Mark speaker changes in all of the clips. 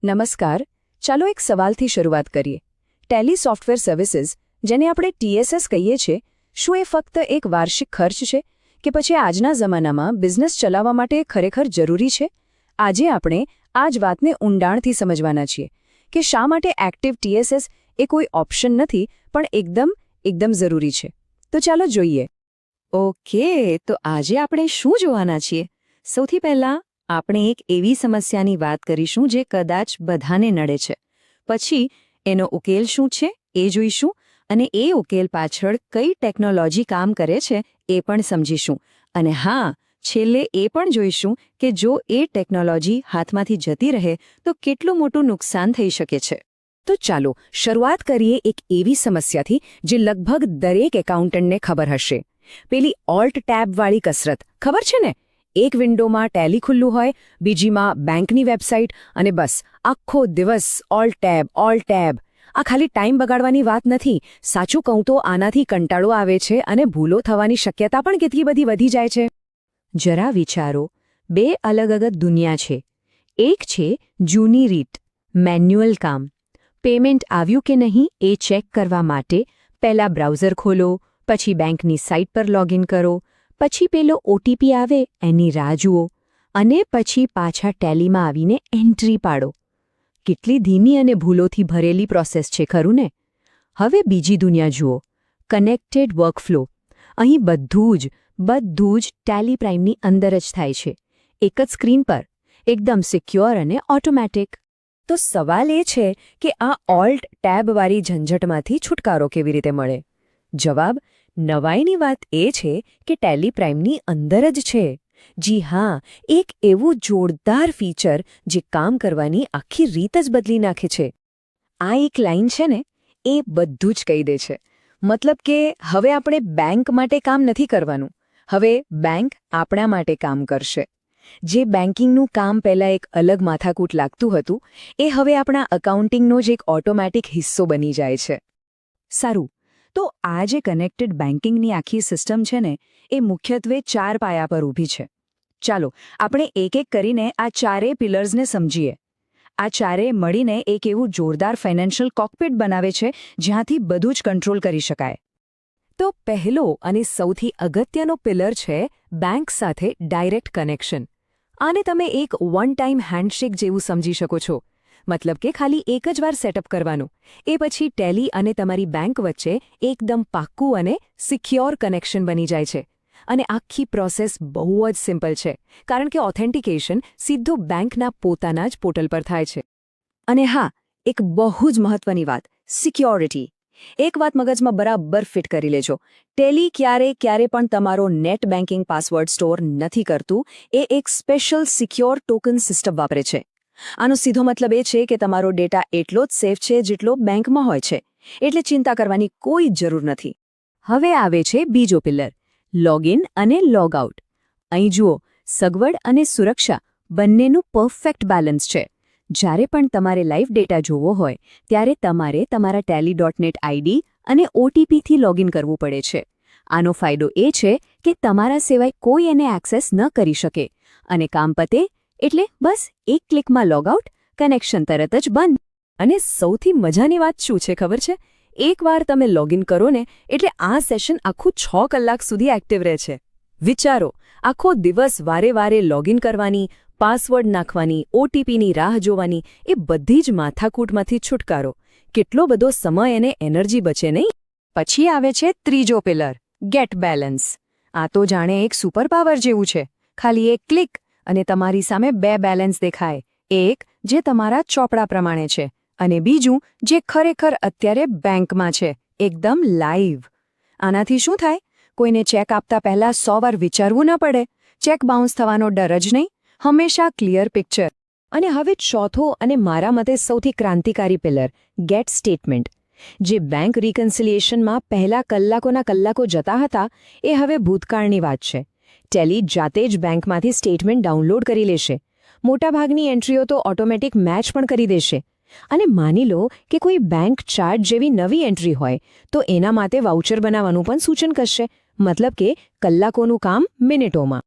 Speaker 1: નમસ્કાર. ચાલો એક સવાલથી શરૂઆત કરીએ. ટેલી સોફ્ટવેર સર્વિસીસ, જેને આપણે TSS કહીએ છીએ, શું એ ફક્ત એક વાર્ષિક ખર્ચ છે કે પછી આજના જમાનામાં બિઝનેસ ચલાવવા માટે ખરેખર જરૂરી છે? આજે આપણે આ જ વાતને ઊંડાણથી સમજવાના છીએ કે શા માટે એક્ટિવ TSS એ કોઈ ઓપ્શન નથી પણ એકદમ જરૂરી છે. તો ચાલો જોઈએ.
Speaker 2: ઓકે, તો આજે આપણે શું જોવાના છીએ? સૌથી પહેલા આપણે એક એવી સમસ્યાની વાત કરીશું જે કદાચ બધાને નડે છે. પછી એનો ઉકેલ શું છે એ જોઈશું અને એ ઉકેલ પાછળ કઈ ટેકનોલોજી કામ કરે છે એ પણ સમજીશું. અને હા, છેલ્લે એ પણ જોઈશું કે જો એ ટેકનોલોજી હાથમાંથી જતી રહે તો કેટલું મોટું નુકસાન થઈ શકે છે.
Speaker 1: તો ચાલો શરૂઆત કરીએ એક એવી સમસ્યાથી જે લગભગ દરેક એકાઉન્ટન્ટને ખબર હશે. પેલી ઓલ્ટ ટેબવાળી કસરત ખબર છે ને? એક વિન્ડોમાં ટેલી ખુલ્લું હોય, બીજીમાં બેંકની વેબસાઇટ, અને બસ આખો દિવસ ઓલ્ટ ટેબ. આ ખાલી ટાઈમ બગાડવાની વાત નથી. સાચું કહું તો આનાથી કંટાળો આવે છે અને ભૂલો થવાની શક્યતા પણ કેટલી બધી વધી જાય છે.
Speaker 2: જરા વિચારો, બે અલગ દુનિયા છે. એક છે જૂની રીત, મેન્યુઅલ કામ. પેમેન્ટ આવ્યું કે નહીં એ ચેક કરવા માટે પહેલા બ્રાઉઝર ખોલો, પછી બેંકની સાઇટ પર લોગિન કરો, પછી પેલો OTP આવે એની રાહ જુઓ, અને પછી પાછા ટેલીમાં આવીને એન્ટ્રી પાડો. કેટલી ધીમી અને ભૂલોથી ભરેલી પ્રોસેસ છે, ખરું ને? હવે બીજી દુનિયા જુઓ, કનેક્ટેડ વર્કફ્લો. અહીં બધું જ ટેલી પ્રાઇમની અંદર જ થાય છે, એક જ સ્ક્રીન પર, એકદમ સિક્યોર અને ઓટોમેટિક.
Speaker 1: તો સવાલ એ છે કે આ ઓલ્ટ ટેબવાળી ઝંઝટમાંથી છુટકારો કેવી રીતે મળે? જવાબ: નવાઈની વાત એ છે કે ટેલી પ્રાઇમની અંદર જ છે. જી હા, એક એવું જોરદાર ફીચર જે કામ કરવાની આખી રીત જ બદલી નાખે છે. આ એક લાઇન છે ને, એ બધું જ કહી દે છે. મતલબ કે હવે આપણે બેંક માટે કામ નથી કરવાનું, હવે બેંક આપણા માટે કામ કરશે. જે બેન્કિંગનું કામ પહેલાં એક અલગ માથાકૂટ લાગતું હતું, એ હવે આપણા અકાઉન્ટિંગનો જ એક ઓટોમેટિક હિસ્સો બની જાય છે.
Speaker 2: સારું, તો આ જે કનેક્ટેડ બેન્કિંગની આખી સિસ્ટમ છે ને, એ મુખ્યત્વે 4 પાયા પર ઊભી છે. ચાલો આપણે એક કરીને આ 4 પિલર્સને સમજીએ. આ 4 મળીને એક એવું જોરદાર ફાઇનાન્શિયલ કોકપિટ બનાવે છે જ્યાંથી બધું જ કંટ્રોલ કરી શકાય.
Speaker 1: તો પહેલો અને સૌથી અગત્યનો પિલર છે બેંક સાથે ડાયરેક્ટ કનેક્શન. આને તમે એક વન ટાઈમ હેન્ડશેક જેવું સમજી શકો છો. મતલબ કે ખાલી એક જ વાર સેટઅપ કરવાનું, એ પછી ટેલી અને તમારી બેંક વચ્ચે એકદમ પાક્કું અને સિક્યોર કનેક્શન બની જાય છે. અને આખી પ્રોસેસ બહુ જ સિમ્પલ છે, કારણ કે ઓથેન્ટિકેશન સીધું બેંકના પોતાના જ પોર્ટલ પર થાય છે.
Speaker 2: અને હા, એક બહુ જ મહત્વની વાત, સિક્યોરિટી. એક વાત મગજમાં બરાબર ફિટ કરી લેજો. ટેલી ક્યારે પણ તમારો નેટ બેન્કિંગ પાસવર્ડ સ્ટોર નથી કરતું. એ એક સ્પેશિયલ સિક્યોર ટોકન સિસ્ટમ વાપરે છે. આનો સીધો મતલબ એ છે કે તમારો ડેટા એટલો જ સેફ છે જેટલો બેંકમાં હોય છે, એટલે ચિંતા કરવાની કોઈ જરૂર નથી.
Speaker 1: હવે આવે છે બીજો પિલર, લોગિન અને લોગઆઉટ. અહીં જુઓ, સગવડ અને સુરક્ષા બંનેનું પરફેક્ટ બેલેન્સ છે. જ્યારે પણ તમારે લાઈવ ડેટા જોવો હોય ત્યારે તમારે તમારા ટેલી.નેટ ID અને OTPથી લોગિન કરવું પડે છે. આનો ફાયદો એ છે કે તમારા સિવાય કોઈ એને એક્સેસ ન કરી શકે, અને કામ પતે એટલે બસ એક ક્લિકમાં લોગઆઉટ, કનેક્શન તરત જ બંધ. અને સૌથી મજાની વાત શું છે ખબર છે? એકવાર તમે લોગિન કરો ને એટલે આ સેશન આખું 6 કલાક સુધી એક્ટિવ રહે છે. વિચારો, આખો દિવસ વારે લોગિન કરવાની, પાસવર્ડ નાખવાની, OTPની રાહ જોવાની, એ બધી જ માથાકૂટમાંથી છુટકારો. કેટલો બધો સમય અને એનર્જી બચે નહીં?
Speaker 2: પછી આવે છે ત્રીજો પિલર, ગેટ બેલેન્સ. આ તો જાણે એક સુપરપાવર જેવું છે. ખાલી એક ક્લિક અને તમારી સામે 2 બેલેન્સ દેખાય. એક જે તમારા ચોપડા પ્રમાણે છે, અને બીજું જે ખરેખર અત્યારે બેંકમાં છે, એકદમ લાઈવ. આનાથી શું થાય? કોઈને ચેક આપતા પહેલા 100 વાર વિચારવું ન પડે. ચેક બાઉન્સ થવાનો ડર જ નહીં, હંમેશા ક્લિયર પિક્ચર.
Speaker 1: અને હવે ચોથો અને મારા મતે સૌથી ક્રાંતિકારી પિલર, ગેટ સ્ટેટમેન્ટ. જે બેંક રિકન્સિલિએશનમાં પહેલા કલાકો જતા હતા, એ હવે ભૂતકાળની વાત છે. ટેલી જાતે જ બેંકમાંથી સ્ટેટમેન્ટ ડાઉનલોડ કરી લેશે. મોટાભાગની એન્ટ્રીઓ તો ઓટોમેટિક મેચ પણ કરી દેશે. અને માની લો કે કોઈ બેંક ચાર્જ જેવી નવી એન્ટ્રી હોય તો એના માટે વાઉચર બનાવવાનું પણ સૂચન કરશે. મતલબ કે કલાકોનું કામ મિનિટોમાં.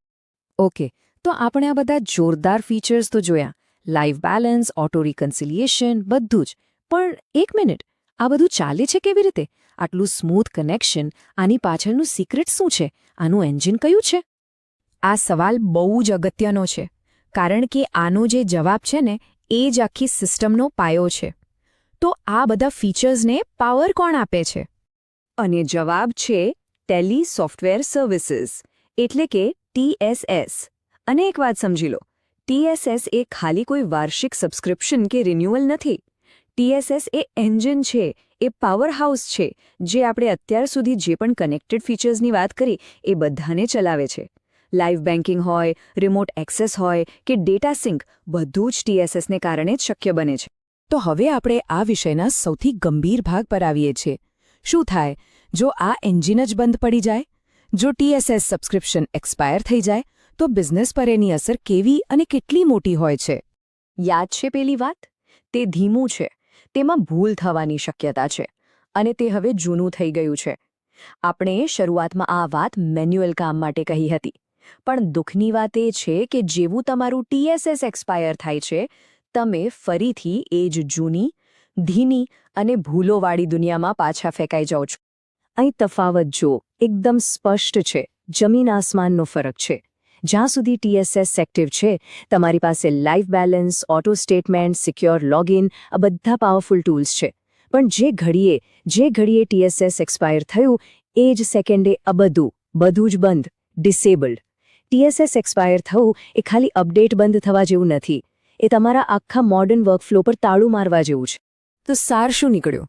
Speaker 2: ઓકે, તો આપણે આ બધા જોરદાર ફીચર્સ તો જોયા, લાઈવ બેલેન્સ, ઓટો રિકન્સિલિએશન, બધું જ. પણ એક મિનિટ, આ બધું ચાલે છે કેવી રીતે? આટલું સ્મૂથ કનેક્શન, આની પાછળનું સિક્રેટ શું છે? આનું એન્જિન કયું છે? આ સવાલ બહુ જ અગત્યનો છે, કારણ કે આનો જે જવાબ છે ને એ જ આખી સિસ્ટમનો પાયો છે. તો આ બધા ફીચર્સને પાવર કોણ આપે છે?
Speaker 1: અને જવાબ છે ટેલી સોફ્ટવેર સર્વિસીસ, એટલે કે TSS. અને એક વાત સમજી લો, TSS એ ખાલી કોઈ વાર્ષિક સબસ્ક્રિપ્શન કે રિન્યુઅલ નથી. TSS એ એન્જિન છે, એ પાવરહાઉસ છે, જે આપણે અત્યાર સુધી જે પણ કનેક્ટેડ ફીચર્સની વાત કરી એ બધાને ચલાવે છે. લાઈવ બેન્કિંગ હોય, રિમોટ એક્સેસ હોય કે ડેટા સિંક, બધું જ TSSને કારણે જ શક્ય બને છે.
Speaker 2: તો હવે આપણે આ વિષયના સૌથી ગંભીર ભાગ પર આવીએ છીએ. શું થાય જો આ એન્જિન જ બંધ પડી જાય? જો TSS સબસ્ક્રિપ્શન એક્સપાયર થઈ જાય તો બિઝનેસ પર એની અસર કેવી અને કેટલી મોટી હોય છે?
Speaker 1: યાદ છે પેલી વાત? તે ધીમું છે, તેમાં ભૂલ થવાની શક્યતા છે, અને તે હવે જૂનું થઈ ગયું છે. આપણે શરૂઆતમાં આ વાત મેન્યુઅલ કામ માટે કહી હતી, પણ દુઃખની વાત એ છે કે જેવું તમારું TSS એક્સપાયર થાય છે, તમે ફરીથી એ જ જૂની, ધીમી અને ભૂલોવાળી દુનિયામાં પાછા ફેંકાઈ જાઓ છો. અહીં તફાવત જો એકદમ સ્પષ્ટ છે, જમીન આસમાનનો ફરક છે. જ્યાં સુધી TSS એક્ટિવ છે, તમારી પાસે life balance, auto statement, secure login, આ બધા પાવરફુલ ટૂલ્સ છે. પણ જે ઘડીએ TSS એક્સપાયર થયું, એ જ સેકન્ડે આ બધું જ બંધ, ડિસેબલ્ડ. TSS એક્સપાયર થવું એ ખાલી અપડેટ બંધ થવા જેવું નથી, એ તમારા આખા મોડર્ન વર્કફ્લો પર તાળું મારવા જેવું છે.
Speaker 2: તો સાર શું નીકળ્યો?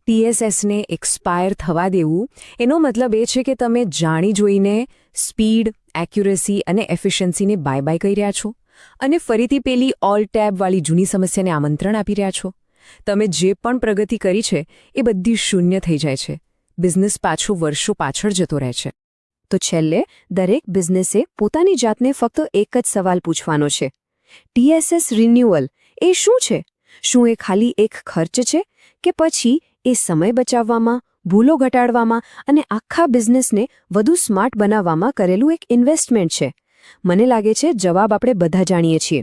Speaker 2: TSSને એક્સપાયર થવા દેવું એનો મતલબ એ છે કે તમે જાણી જોઈને સ્પીડ, એક્યુરેસી અને એફિશિયન્સીને બાય બાય કહી રહ્યા છો અને ફરીથી પેલી ઓલ ટેબવાળી જૂની સમસ્યાને આમંત્રણ આપી રહ્યા છો. તમે જે પણ પ્રગતિ કરી છે એ બધી શૂન્ય થઈ જાય છે. બિઝનેસ પાછું વર્ષો પાછળ જતો રહે છે. તો છેલ્લે દરેક બિઝનેસે પોતાની જાતને ફક્ત એક જ સવાલ પૂછવાનો છે: TSS રિન્યુઅલ એ શું છે? શું એ ખાલી એક ખર્ચ છે કે પછી એ સમય બચાવવામાં, ભૂલો ઘટાડવામાં અને આખા બિઝનેસને વધુ સ્માર્ટ બનાવવામાં કરેલું એક ઇન્વેસ્ટમેન્ટ છે? મને લાગે છે જવાબ આપણે બધા જાણીએ છીએ.